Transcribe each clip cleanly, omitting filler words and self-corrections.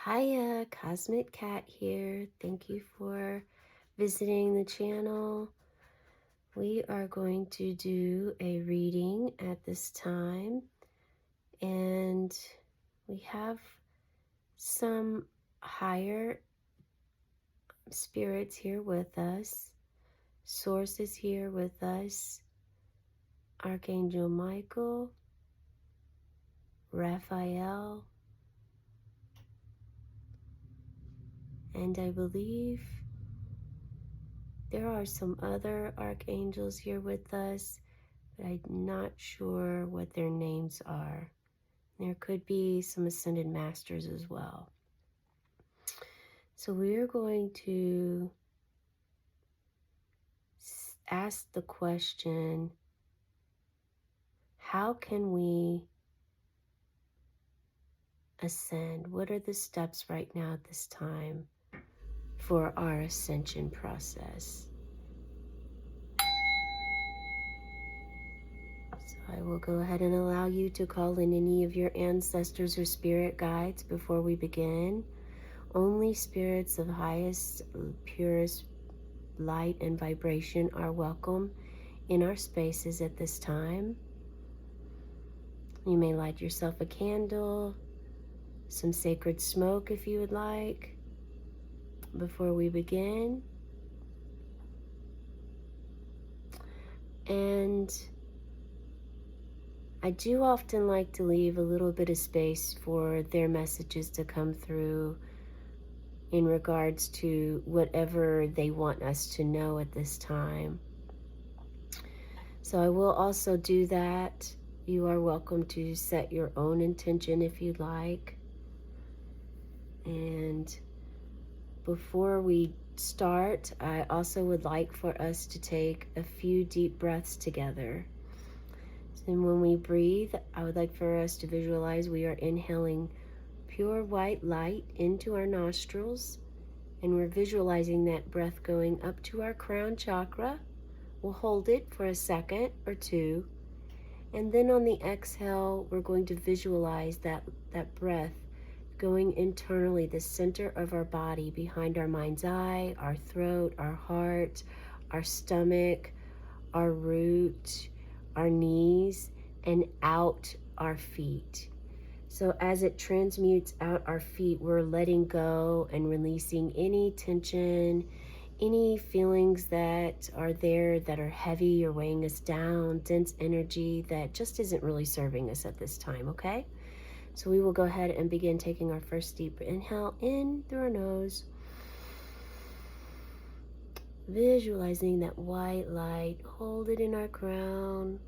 Hiya, Cosmic Cat here. Thank you for visiting the channel. We are going to do a reading at this time, and we have some higher spirits here with us. Source is here with us. Archangel Michael, Raphael, and I believe there are some other archangels here with us, but I'm not sure what their names are. There could be some ascended masters as well. So we're going to ask the question, how can we ascend? What are the steps right now at this time for our ascension process? So I will go ahead and allow you to call in any of your ancestors or spirit guides before we begin. Only spirits of highest, purest light and vibration are welcome in our spaces at this time. You may light yourself a candle, some sacred smoke if you would like, before we begin. And I do often like to leave a little bit of space for their messages to come through in regards to whatever they want us to know at this time. So I will also do that. You are welcome to set your own intention if you'd like. And before we start, I also would like for us to take a few deep breaths together. And when we breathe, I would like for us to visualize we are inhaling pure white light into our nostrils, and we're visualizing that breath going up to our crown chakra. We'll hold it for a second or two, and then on the exhale, we're going to visualize that breath going internally, the center of our body, behind our mind's eye, our throat, our heart, our stomach, our root, our knees, and out our feet. So as it transmutes out our feet, we're letting go and releasing any tension, any feelings that are there that are heavy or weighing us down, dense energy that just isn't really serving us at this time, okay? So we will go ahead and begin taking our first deep inhale in through our nose. Visualizing that white light, hold it in our crown,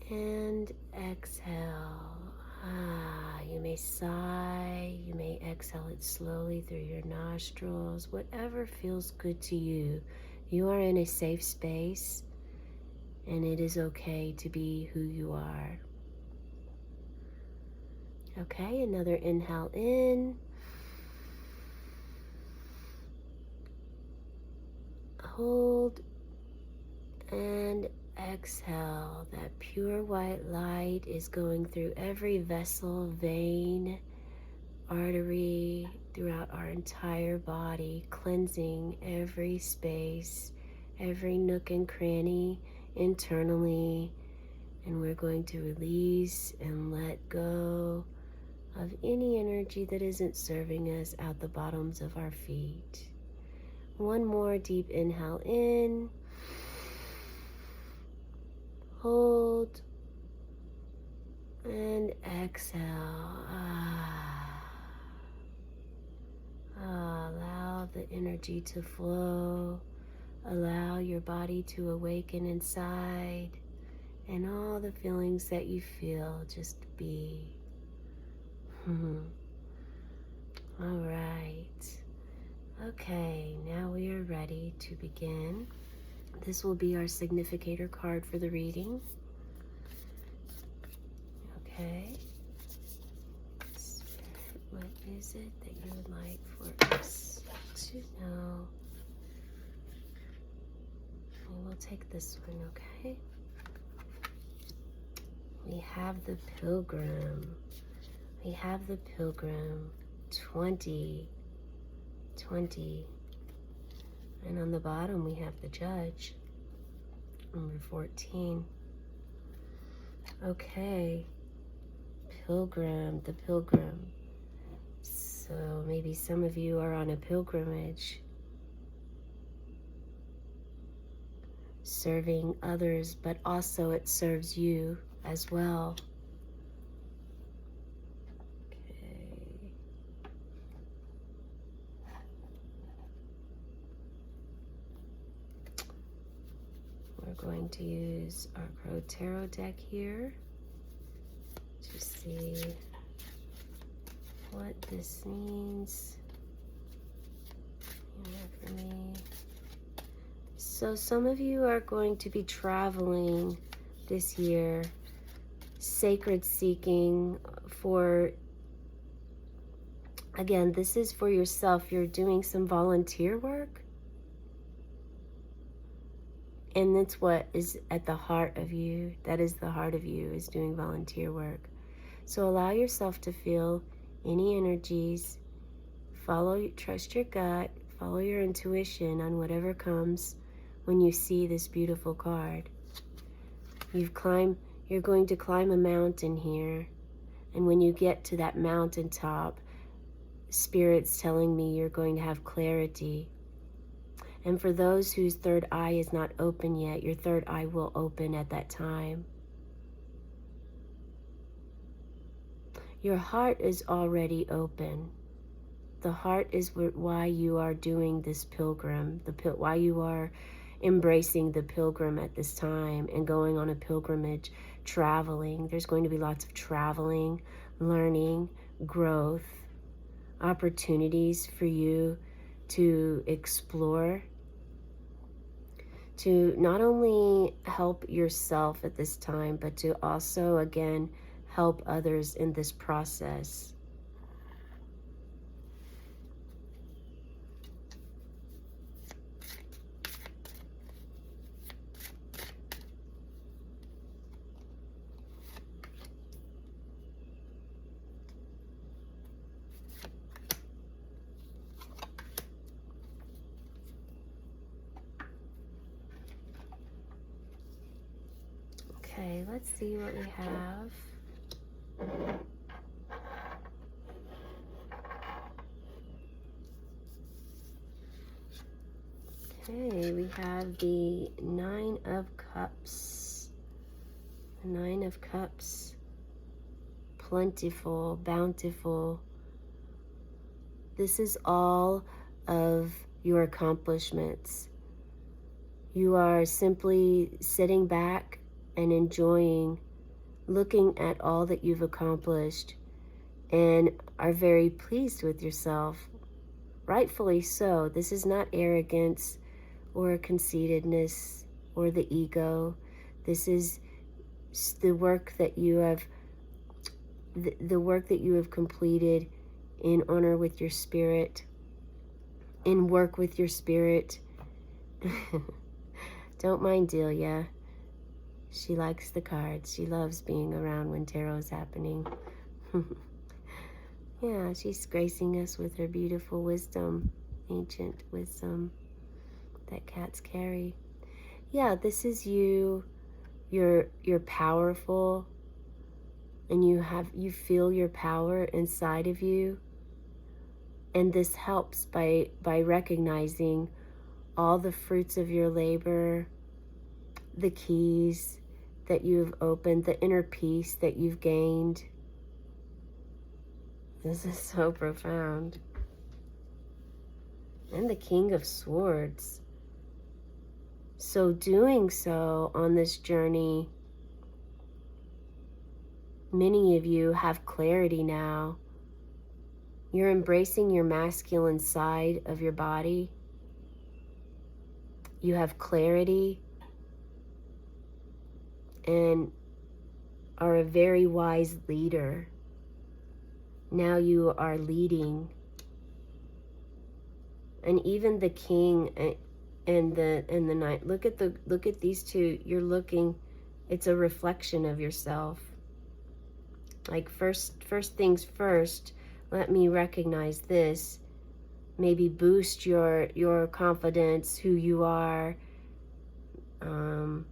and exhale. You may sigh, you may exhale it slowly through your nostrils, whatever feels good to you. You are in a safe space, and it is okay to be who you are. Okay, another inhale in. Hold and exhale. That pure white light is going through every vessel, vein, artery, throughout our entire body, cleansing every space, every nook and cranny internally. And we're going to release and let go of any energy that isn't serving us out the bottoms of our feet. One more deep inhale in. Hold and exhale. Allow the energy to flow. Allow your body to awaken inside, and all the feelings that you feel just be. All right. Okay, now we are ready to begin. This will be our significator card for the reading. Okay. Spirit, what is it that you would like for us to know? And we'll take this one, okay? We have the Pilgrim. We have the Pilgrim, 20, 20. And on the bottom we have the Judge, number 14. Okay, Pilgrim, the Pilgrim. So maybe some of you are on a pilgrimage, serving others, but also it serves you as well. We're going to use our Crow Tarot deck here to see what this means for me. So some of you are going to be traveling this year, sacred seeking for, again, this is for yourself. You're doing some volunteer work. And that's what is at the heart of you. That is the heart of you, is doing volunteer work. So allow yourself to feel any energies. Trust your gut. Follow your intuition on whatever comes when you see this beautiful card. You're going to climb a mountain here. And when you get to that mountaintop, Spirit's telling me you're going to have clarity. And for those whose third eye is not open yet, your third eye will open at that time. Your heart is already open. The heart is why you are doing this pilgrim, why you are embracing the pilgrim at this time and going on a pilgrimage, traveling. There's going to be lots of traveling, learning, growth, opportunities for you to explore, to not only help yourself at this time, but to also, again, help others in this process. Okay, let's see what we have. Okay, we have the Nine of Cups. The Nine of Cups. Plentiful, bountiful. This is all of your accomplishments. You are simply sitting back and enjoying, looking at all that you've accomplished, and are very pleased with yourself. Rightfully so. This is not arrogance or conceitedness or the ego. This is the work that you have, the work that you have completed in honor with your spirit, in work with your spirit. Don't mind Delia. She likes the cards. She loves being around when tarot is happening. Yeah, she's gracing us with her beautiful wisdom, ancient wisdom that cats carry. Yeah, this is you. You're powerful, and you feel your power inside of you. And this helps by recognizing all the fruits of your labor, the keys that you've opened, the inner peace that you've gained. This is so profound. And the King of Swords. So doing so on this journey, many of you have clarity now. You're embracing your masculine side of your body. You have clarity and are a very wise leader. Now you are leading. And even the king and the knight, look at these two. You're looking, it's a reflection of yourself. Like first things first, let me recognize this, maybe boost your confidence, who you are, and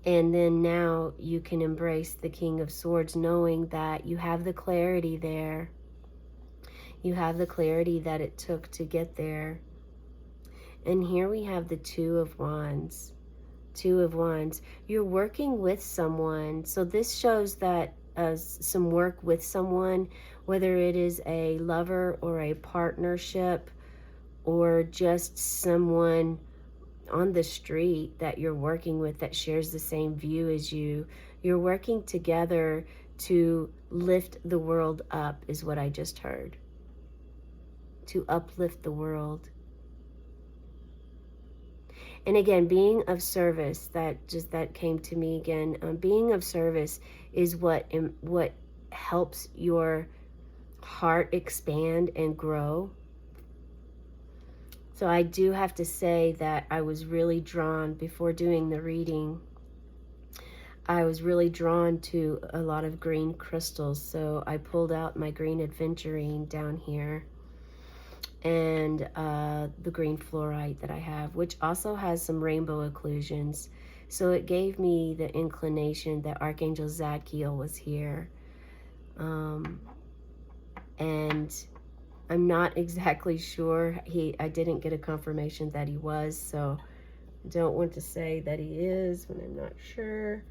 then now you can embrace the King of Swords, knowing that you have the clarity there. You have the clarity that it took to get there. And here we have the Two of Wands. Two of Wands. You're working with someone. So this shows that some work with someone, whether it is a lover or a partnership or just someone on the street that you're working with that shares the same view as you. You're working together to lift the world up, is what I just heard. To uplift the world. And again, being of service, that came to me again. Being of service is what helps your heart expand and grow. So I do have to say that I was really drawn, before doing the reading, I was really drawn to a lot of green crystals. So I pulled out my green aventurine down here, and the green fluorite that I have, which also has some rainbow occlusions. So it gave me the inclination that Archangel Zadkiel was here. And I'm not exactly sure. I didn't get a confirmation that he was, so I don't want to say that he is when I'm not sure.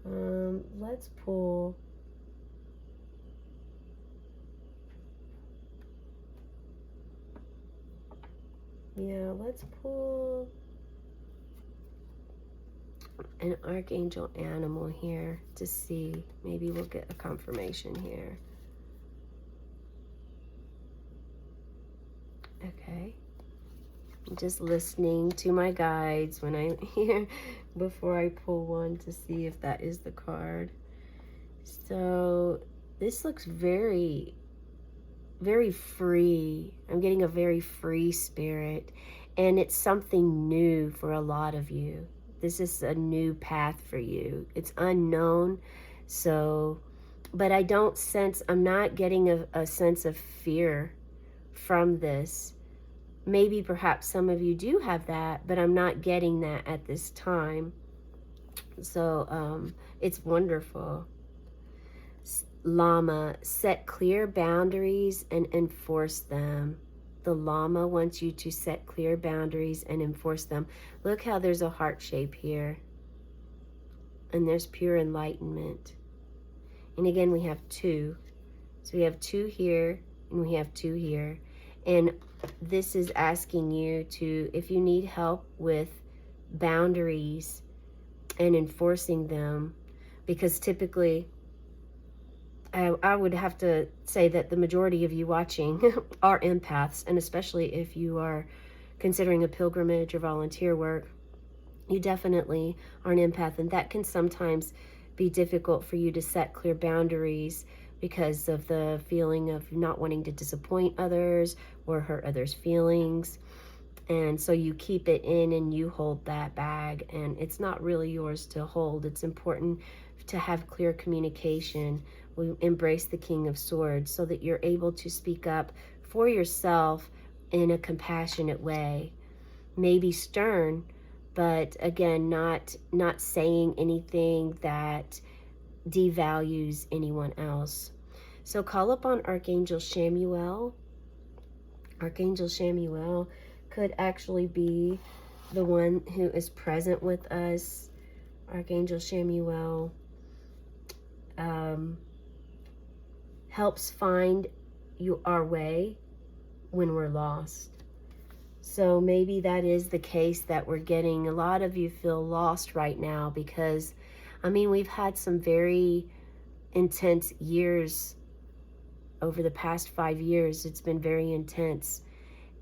Let's pull. Yeah, let's pull an archangel animal here to see. Maybe we'll get a confirmation here. Okay. I'm just listening to my guides when I hear, before I pull one, to see if that is the card. So this looks very, very free. I'm getting a very free spirit, and it's something new for a lot of you. This is a new path for you. It's unknown. So, but I don't sense, I'm not getting a sense of fear from this. Maybe perhaps some of you do have that, but I'm not getting that at this time. So it's wonderful. Llama, set clear boundaries and enforce them. The llama wants you to set clear boundaries and enforce them. Look how there's a heart shape here. And there's pure enlightenment. And again, we have two. So we have two here, and we have two here. And this is asking you to, if you need help with boundaries and enforcing them, because typically, I would have to say that the majority of you watching are empaths, and especially if you are considering a pilgrimage or volunteer work, you definitely are an empath, and that can sometimes be difficult for you to set clear boundaries because of the feeling of not wanting to disappoint others or hurt others' feelings. And so you keep it in and you hold that bag, and it's not really yours to hold. It's important to have clear communication. We embrace the King of Swords so that you're able to speak up for yourself in a compassionate way. Maybe stern, but again, not saying anything that devalues anyone else. So call upon Archangel Shamuel. Archangel Shamuel could actually be the one who is present with us. Archangel Shamuel helps find our way when we're lost. So maybe that is the case, that we're getting, a lot of you feel lost right now because, I mean, we've had some very intense years over the past 5 years. It's been very intense,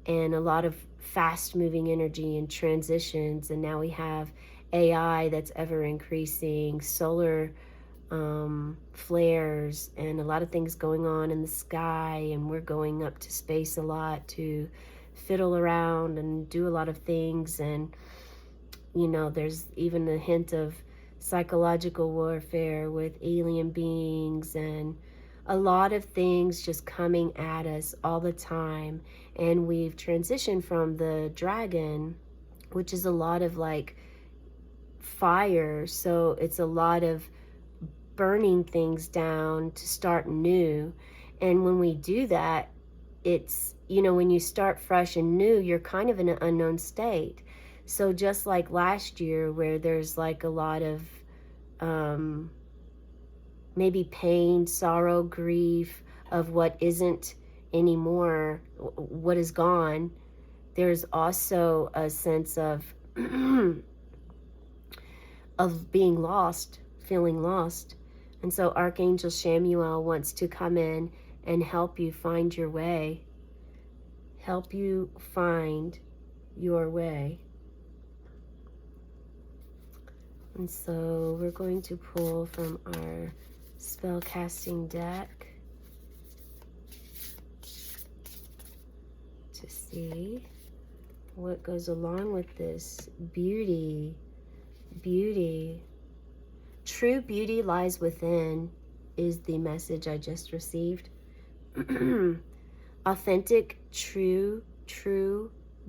and a lot of fast moving energy and transitions. And now we have AI that's ever increasing, solar flares, and a lot of things going on in the sky. And we're going up to space a lot to fiddle around and do a lot of things. And, you know, there's even a hint of psychological warfare with alien beings and a lot of things just coming at us all the time. And we've transitioned from the dragon, which is a lot of like fire. So it's a lot of burning things down to start new. And when we do that, it's, you know, when you start fresh and new, you're kind of in an unknown state. So just like last year, where there's like a lot of um, maybe pain, sorrow, grief of what isn't anymore, what is gone, there's also a sense of of being lost, feeling lost. And so Archangel Shamuel wants to come in and help you find your way, help you find your way. And so we're going to pull from our spell casting deck to see what goes along with this. Beauty, beauty. True beauty lies within is the message I just received. Authentic, true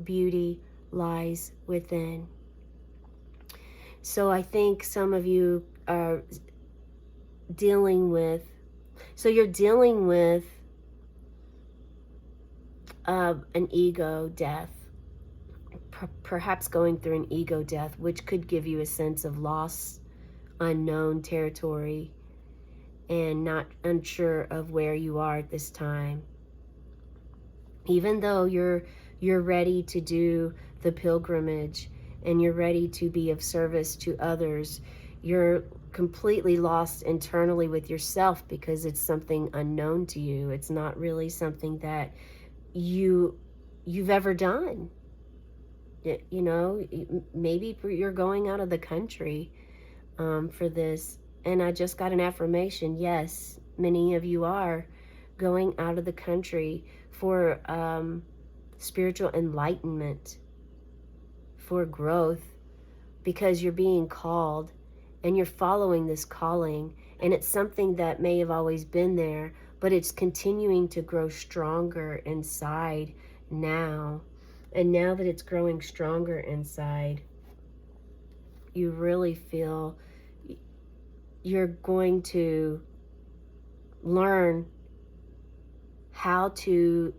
beauty lies within. So I think some of you are dealing with, so you're dealing with an ego death, perhaps going through an ego death, which could give you a sense of loss, unknown territory, and not unsure of where you are at this time. Even though you're ready to do the pilgrimage and you're ready to be of service to others, you're completely lost internally with yourself because it's something unknown to you. It's not really something that you've ever done. You know, maybe you're going out of the country for this. And I just got an affirmation. Yes, many of you are going out of the country for spiritual enlightenment, for growth, because you're being called and you're following this calling. And it's something that may have always been there, but it's continuing to grow stronger inside now. And now that it's growing stronger inside, you really feel you're going to learn how to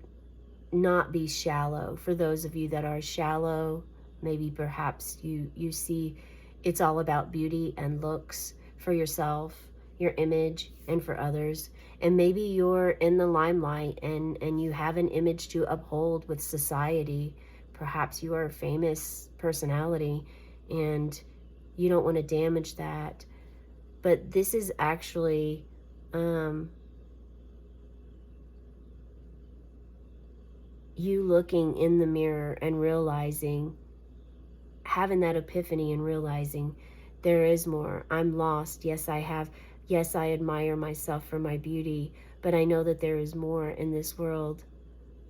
not be shallow. For those of you that are shallow, maybe perhaps you see it's all about beauty and looks for yourself, your image, and for others. And maybe you're in the limelight and you have an image to uphold with society. Perhaps you are a famous personality and you don't want to damage that. But this is actually you looking in the mirror and realizing, having that epiphany and realizing there is more. I'm lost. Yes, I have. Yes, I admire myself for my beauty, but I know that there is more in this world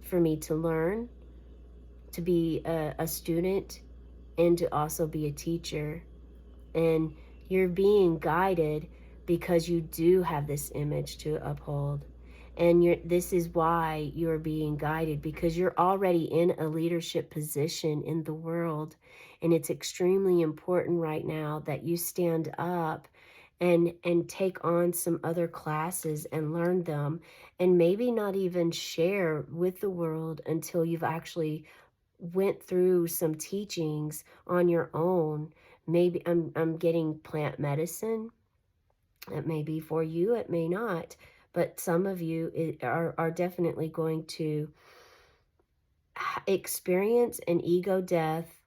for me to learn, to be a student, and to also be a teacher. And you're being guided because you do have this image to uphold. And this is why you're being guided, because you're already in a leadership position in the world. And it's extremely important right now that you stand up and take on some other classes and learn them, and maybe not even share with the world until you've actually went through some teachings on your own. Maybe I'm getting plant medicine. It may be for you, it may not, but some of you are definitely going to experience an ego death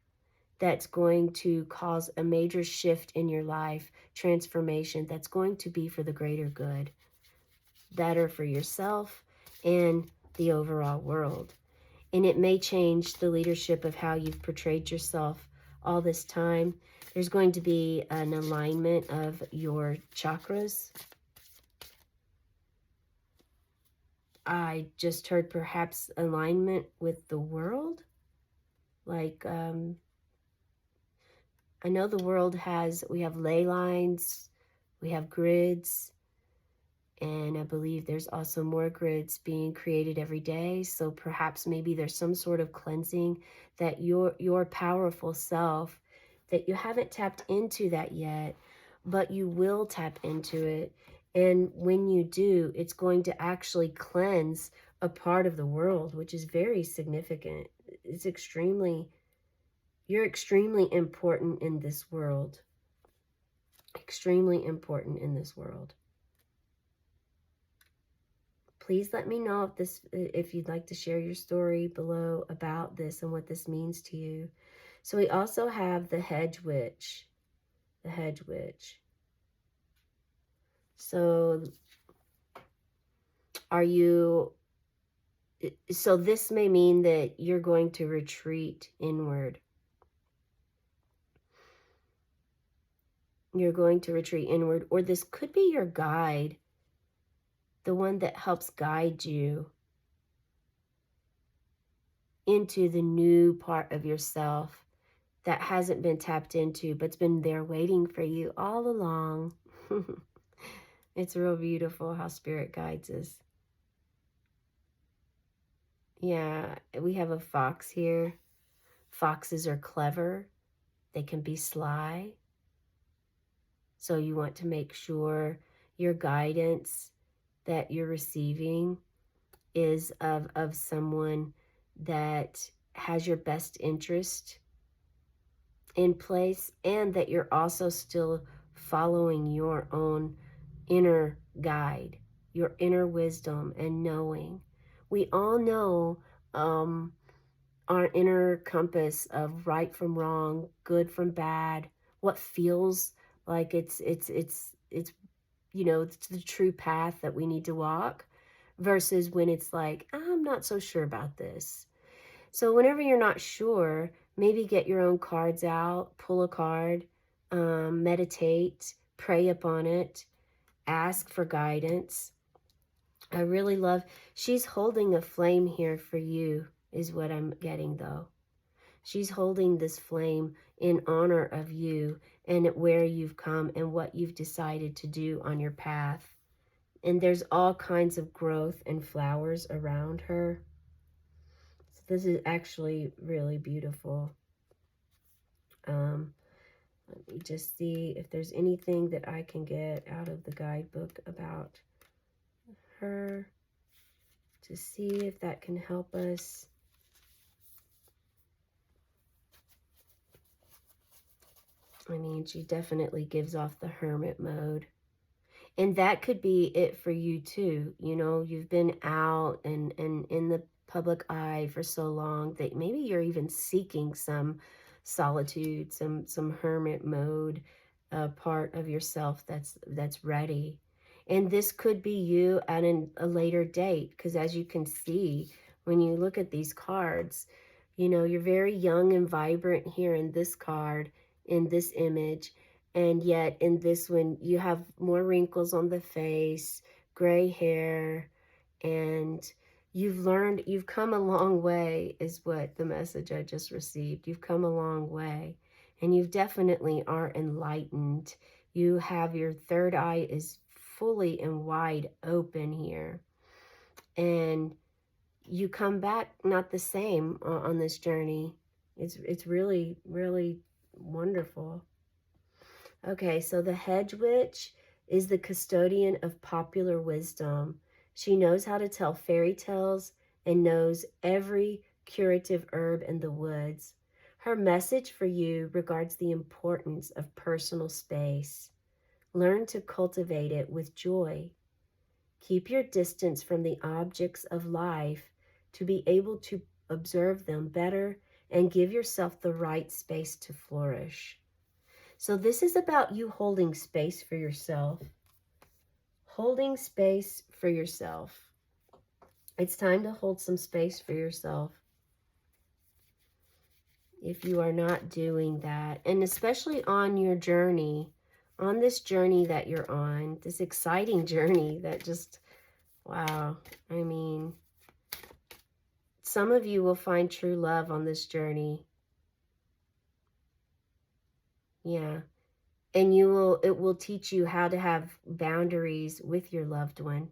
that's going to cause a major shift in your life, transformation that's going to be for the greater good, better for yourself and the overall world. And it may change the leadership of how you've portrayed yourself all this time. There's going to be an alignment of your chakras. I just heard perhaps alignment with the world. Like, I know the world we have ley lines, we have grids, And I believe there's also more grids being created every day. So perhaps maybe there's some sort of cleansing that your powerful self, that you haven't tapped into that yet, but you will tap into it. And when you do, it's going to actually cleanse a part of the world, which is very significant. It's you're extremely important in this world. Extremely important in this world. Please let me know if you'd like to share your story below about this and what this means to you. So we also have the hedge witch. The hedge witch. So so this may mean that you're going to retreat inward. You're going to retreat inward, or this could be your guide, the one that helps guide you into the new part of yourself that hasn't been tapped into, but's been there waiting for you all along. It's real beautiful how spirit guides us. Yeah, we have a fox here. Foxes are clever. They can be sly. So you want to make sure your guidance that you're receiving is of someone that has your best interest in place, and that you're also still following your own inner guide, your inner wisdom and knowing. We all know our inner compass of right from wrong, good from bad, what feels like it's it's the true path that we need to walk, versus when it's like, I'm not so sure about this. So whenever you're not sure, maybe get your own cards out, pull a card, meditate, pray upon it, ask for guidance. I really love, she's holding a flame here for you, is what I'm getting though. She's holding this flame in honor of you and where you've come and what you've decided to do on your path. And there's all kinds of growth and flowers around her. So this is actually really beautiful. Let me just see if there's anything that I can get out of the guidebook about her to see if that can help us. I mean, she definitely gives off the hermit mode. And that could be it for you too. You know, you've been out and in the public eye for so long that maybe you're even seeking some solitude, some hermit mode part of yourself that's ready. And this could be you at a later date, because as you can see, when you look at these cards, you know, you're very young and vibrant here in this card, in this image. And yet in this one, you have more wrinkles on the face, gray hair, and you've come a long way, is what the message I just received. You've come a long way, and you definitely are enlightened. You have your third eye is fully and wide open here. And you come back not the same on this journey. It's really, really wonderful. Okay, so the hedge witch is the custodian of popular wisdom. She knows how to tell fairy tales and knows every curative herb in the woods. Her message for you regards the importance of personal space. Learn to cultivate it with joy. Keep your distance from the objects of life to be able to observe them better and give yourself the right space to flourish. So this is about you holding space for yourself. Holding space for yourself. It's time to hold some space for yourself. If you are not doing that, and especially on your journey, on this journey that you're on, this exciting journey that just, wow. I mean, some of you will find true love on this journey. Yeah. And it will teach you how to have boundaries with your loved one.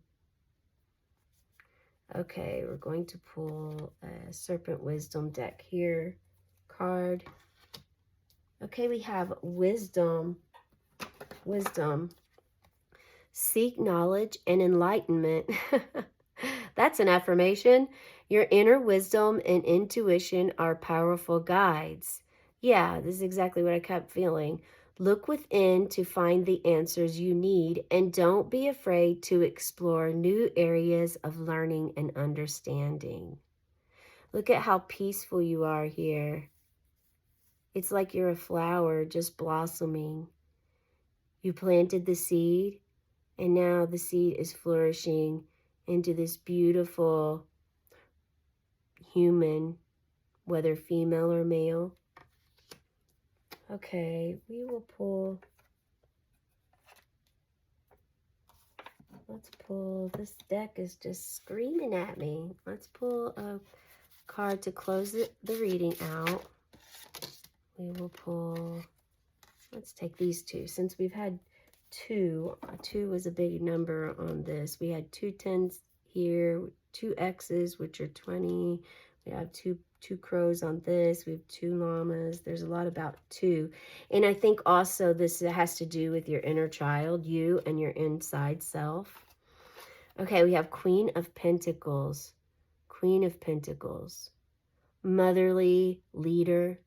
Okay, we're going to pull a Serpent Wisdom deck here. Card. Okay, we have wisdom. Wisdom. Seek knowledge and enlightenment. That's an affirmation. Your inner wisdom and intuition are powerful guides. Yeah, this is exactly what I kept feeling. Look within to find the answers you need, and don't be afraid to explore new areas of learning and understanding. Look at how peaceful you are here. It's like you're a flower just blossoming. You planted the seed, and now the seed is flourishing into this beautiful human, whether female or male. Okay, we will pull. Let's pull. This deck is just screaming at me. Let's pull a card to close the reading out. We will pull. Let's take these two. Since we've had two was a big number on this. We had 2 10s here, 2 X's, which are 20. We have two crows on this. We have 2 llamas. There's a lot about 2. And I think also this has to do with your inner child, you and your inside self. Okay, we have Queen of Pentacles. Queen of Pentacles. Motherly leader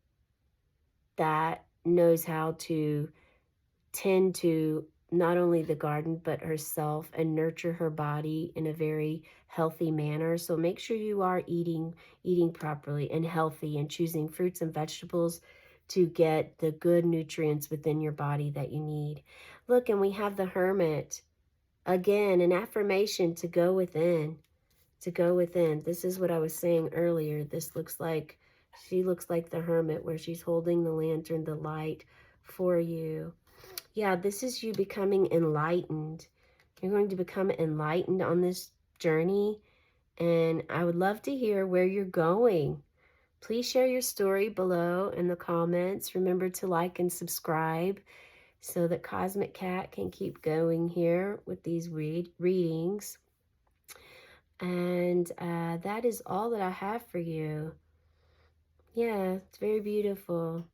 that knows how to tend to not only the garden but herself and nurture her body in a very healthy manner. So make sure you are eating properly and healthy, and choosing fruits and vegetables to get the good nutrients within your body that you need. Look, and we have the Hermit. Again, an affirmation to go within. To go within. This is what I was saying earlier. She looks like the Hermit, where she's holding the lantern, the light for you. Yeah, this is you becoming enlightened. You're going to become enlightened on this journey, and I would love to hear where you're going. Please share your story below in the comments. Remember to like and subscribe so that Cosmic Cat can keep going here with these readings. And that is all that I have for you. Yeah, it's very beautiful.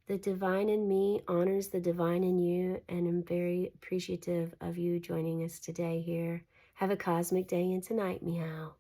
The divine in me honors the divine in you, and I'm very appreciative of you joining us today here. Have a cosmic day and tonight, meow.